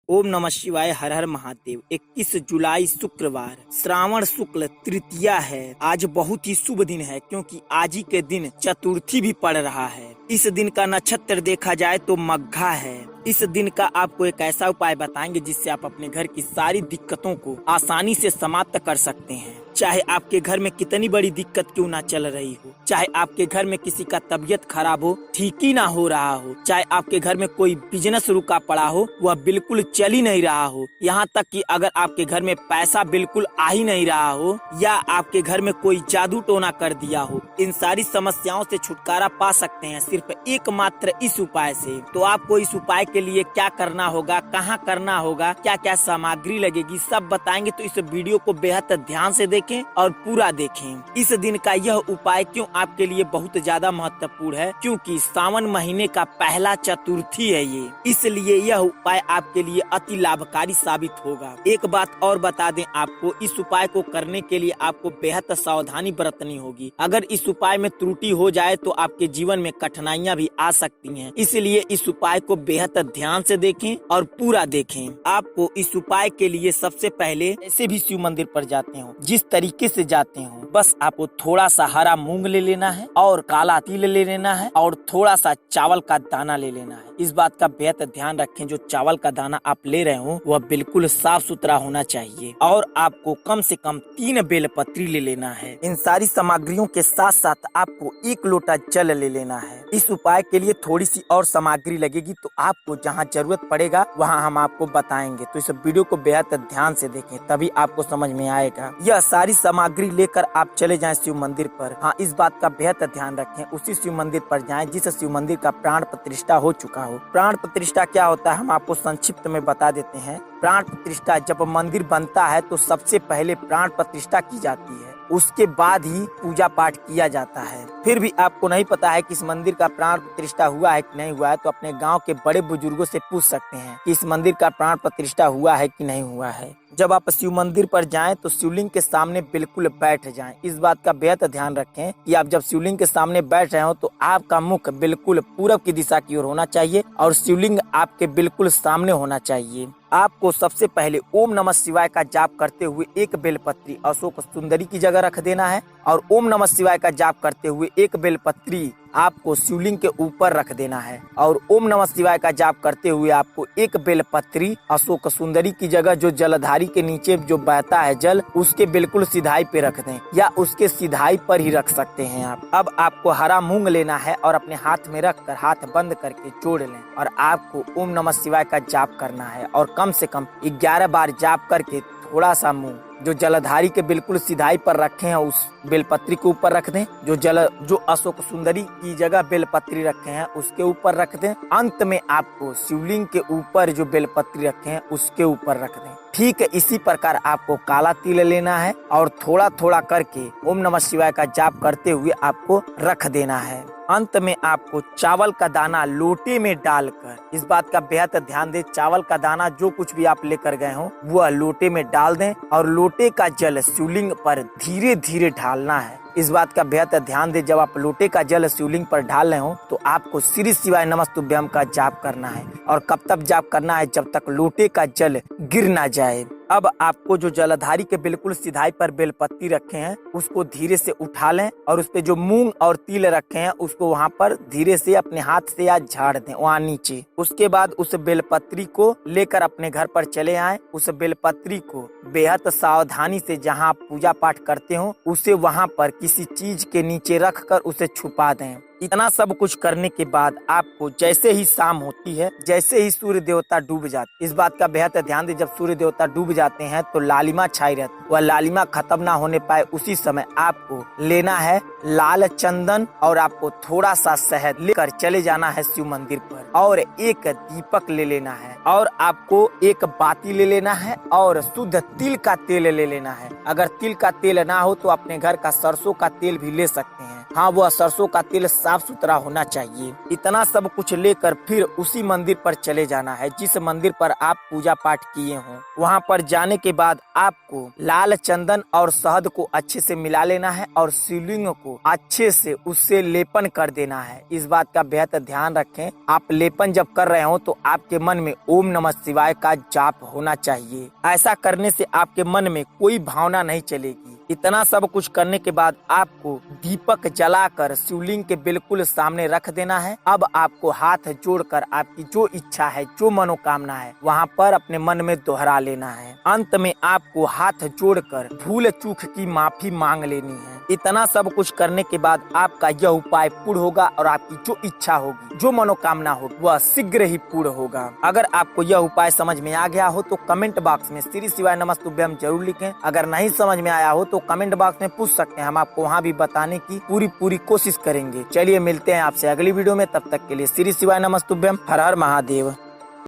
ओम नमः शिवाय, हर हर महादेव। 21 जुलाई शुक्रवार, श्रावण शुक्ल तृतीया है। आज बहुत ही शुभ दिन है क्योंकि आज ही के दिन चतुर्थी भी पड़ रहा है। इस दिन का नक्षत्र देखा जाए तो मघा है। इस दिन का आपको एक ऐसा उपाय बताएंगे जिससे आप अपने घर की सारी दिक्कतों को आसानी से समाप्त कर सकते हैं। चाहे आपके घर में कितनी बड़ी दिक्कत क्यों ना चल रही हो, चाहे आपके घर में किसी का तबीयत खराब हो, ठीक ही ना हो रहा हो, चाहे आपके घर में कोई बिजनेस रुका पड़ा हो, वह बिल्कुल चल ही नहीं रहा हो, यहाँ तक कि अगर आपके घर में पैसा बिल्कुल आ ही नहीं रहा हो या आपके घर में कोई जादू टोना कर दिया हो, इन सारी समस्याओं से छुटकारा पा सकते हैं सिर्फ एकमात्र इस उपाय से। तो आपको इस उपाय के लिए क्या करना होगा, कहाँ करना होगा, क्या क्या सामग्री लगेगी, सब बताएंगे। तो इस वीडियो को बेहद ध्यान से देखें और पूरा देखें। इस दिन का यह उपाय क्यों आपके लिए बहुत ज्यादा महत्वपूर्ण है, क्योंकि सावन महीने का पहला चतुर्थी है ये, इसलिए यह उपाय आपके लिए अति लाभकारी साबित होगा। एक बात और बता दें आपको, इस उपाय को करने के लिए आपको बेहद सावधानी बरतनी होगी। अगर इस उपाय में त्रुटि हो जाए तो आपके जीवन में कठिनाइयाँ भी आ सकती हैं, इसलिए इस उपाय को बेहद ध्यान से देखें और पूरा देखें। आपको इस उपाय के लिए सबसे पहले ऐसे भी शिव मंदिर पर जाते हो, जिस तरीके से जाते हो, बस आपको थोड़ा सा हरा मूंग ले लेना है और काला तिल ले लेना है और थोड़ा सा चावल का दाना ले लेना है। इस बात का बेहद ध्यान रखें, जो चावल का दाना आप ले रहे हो वह बिल्कुल साफ सुथरा होना चाहिए और आपको कम से कम 3 बेलपत्री ले लेना है। इन सारी सामग्रियों के साथ साथ आपको 1 लोटा जल ले लेना है। इस उपाय के लिए थोड़ी सी और सामग्री लगेगी, तो आपको जहाँ जरूरत पड़ेगा वहाँ हम आपको बताएंगे। तो इस वीडियो को बेहद ध्यान से देखें, तभी आपको समझ में आएगा। यह सारी सामग्री लेकर आप चले जाएं शिव मंदिर पर। हाँ, इस बात का बेहद ध्यान रखें, उसी शिव मंदिर पर जाएं जिस शिव मंदिर का प्राण प्रतिष्ठा हो चुका हो। प्राण प्रतिष्ठा क्या होता है हम आपको संक्षिप्त में बता देते हैं। प्राण प्रतिष्ठा, जब मंदिर बनता है तो सबसे पहले प्राण प्रतिष्ठा की जाती है, उसके बाद ही पूजा पाठ किया जाता है। फिर भी आपको नहीं पता है कि इस मंदिर का प्राण प्रतिष्ठा हुआ है कि नहीं हुआ है, तो अपने गांव के बड़े बुजुर्गों से पूछ सकते हैं कि इस मंदिर का प्राण प्रतिष्ठा हुआ है कि नहीं हुआ है। जब आप शिव मंदिर पर जाएं तो शिवलिंग के सामने बिल्कुल बैठ जाएं। इस बात का बेहद ध्यान रखें कि आप जब शिवलिंग के सामने बैठ रहे हो तो आपका मुख बिल्कुल पूरब की दिशा की ओर होना चाहिए और शिवलिंग आपके बिल्कुल सामने होना चाहिए। आपको सबसे पहले ओम नमः शिवाय का जाप करते हुए 1 बेलपत्री अशोक सुंदरी की जगह रख देना है और ओम नमः शिवाय का जाप करते हुए 1 बेलपत्री आपको शिवलिंग के ऊपर रख देना है और ओम नमः शिवाय का जाप करते हुए आपको 1 बेलपत्री अशोक सुंदरी की जगह जो जलधारी के नीचे जो बहता है जल, उसके बिल्कुल सिधाई पे रख दें या उसके सिधाई पर ही रख सकते हैं आप। अब आपको हरा मूंग लेना है और अपने हाथ में रख कर हाथ बंद करके जोड़ लें और आपको ओम नमः शिवाय का जाप करना है और कम से कम 11 बार जाप करके थोड़ा सा मूंग जो जलधारी के बिल्कुल सिधाई पर रखे हैं उस बेलपत्री के ऊपर रख दें। जो अशोक सुंदरी की जगह बेलपत्री रखे हैं उसके ऊपर रख दें। अंत में आपको शिवलिंग के ऊपर जो बेलपत्री रखे हैं उसके ऊपर रख दें। ठीक है, इसी प्रकार आपको काला तिल लेना है और थोड़ा थोड़ा करके ओम नमः शिवाय का जाप करते हुए आपको रख देना है। अंत में आपको चावल का दाना लोटे में डालकर, इस बात का बेहद ध्यान दें, चावल का दाना जो कुछ भी आप लेकर गए हो वह लोटे में डाल दें और लोटे का जल शिवलिंग पर धीरे धीरे ढालना है। इस बात का बेहद ध्यान दें, जब आप लोटे का जल शिवलिंग पर ढाल रहे हो तो आपको श्री शिवाय नमस्तुभ्यम का जाप करना है और कब तक जाप करना है, जब तक लोटे का जल गिर ना जाए। अब आपको जो जलधारी के बिल्कुल सिधाई पर बेलपत्ती रखे हैं उसको धीरे से उठा लें और उस पे जो मूंग और तिल रखे हैं उसको वहां पर धीरे से अपने हाथ से या झाड़ दें वहां नीचे। उसके बाद उस बेलपत्री को लेकर अपने घर पर चले आएं। उस बेलपत्री को बेहद सावधानी से जहां आप पूजा पाठ करते हो उसे वहां पर किसी चीज के नीचे रख कर उसे छुपा दें। इतना सब कुछ करने के बाद आपको जैसे ही शाम होती है, जैसे ही सूर्य देवता डूब जाते, इस बात का बेहद ध्यान दें, जब सूर्य देवता डूब जाते हैं तो लालिमा छाई रहती, वह लालिमा खत्म ना होने पाए उसी समय आपको लेना है लाल चंदन और आपको थोड़ा सा शहद लेकर चले जाना है शिव मंदिर पर और 1 दीपक ले लेना है और आपको 1 बाती ले लेना है और शुद्ध तिल का तेल ले लेना है। अगर तिल का तेल ना हो तो अपने घर का सरसों का तेल भी ले सकते हैं। हाँ, वह सरसों का तेल साफ सुथरा होना चाहिए। इतना सब कुछ लेकर फिर उसी मंदिर पर चले जाना है जिस मंदिर पर आप पूजा पाठ किए हों। वहाँ पर जाने के बाद आपको लाल चंदन और शहद को अच्छे से मिला लेना है और शिवलिंग को अच्छे से उससे लेपन कर देना है। इस बात का बेहद ध्यान रखें। आप लेपन जब कर रहे हो तो आपके मन में ओम नमः शिवाय का जाप होना चाहिए। ऐसा करने से आपके मन में कोई भावना नहीं चलेगी। इतना सब कुछ करने के बाद आपको दीपक जलाकर शिवलिंग के बिल्कुल सामने रख देना है। अब आपको हाथ जोड़कर आपकी जो इच्छा है, जो मनोकामना है, वहाँ पर अपने मन में दोहरा लेना है। अंत में आपको हाथ जोड़कर भूल चूक की माफी मांग लेनी है। इतना सब कुछ करने के बाद आपका यह उपाय पूर्ण होगा और आपकी जो इच्छा होगी, जो मनोकामना होगी, वह शीघ्र ही पूर्ण होगा। अगर आपको यह उपाय समझ में आ गया हो तो कमेंट बॉक्स में श्री शिवाय नमस्तुभ्यम जरूर लिखें। अगर नहीं समझ में आया हो तो कमेंट बॉक्स में पूछ सकते हैं, हम आपको वहाँ भी बताने की पूरी कोशिश करेंगे। चलिए मिलते हैं आपसे अगली वीडियो में, तब तक के लिए श्री शिवाय नमस्तुभ्यम। हर हर महादेव।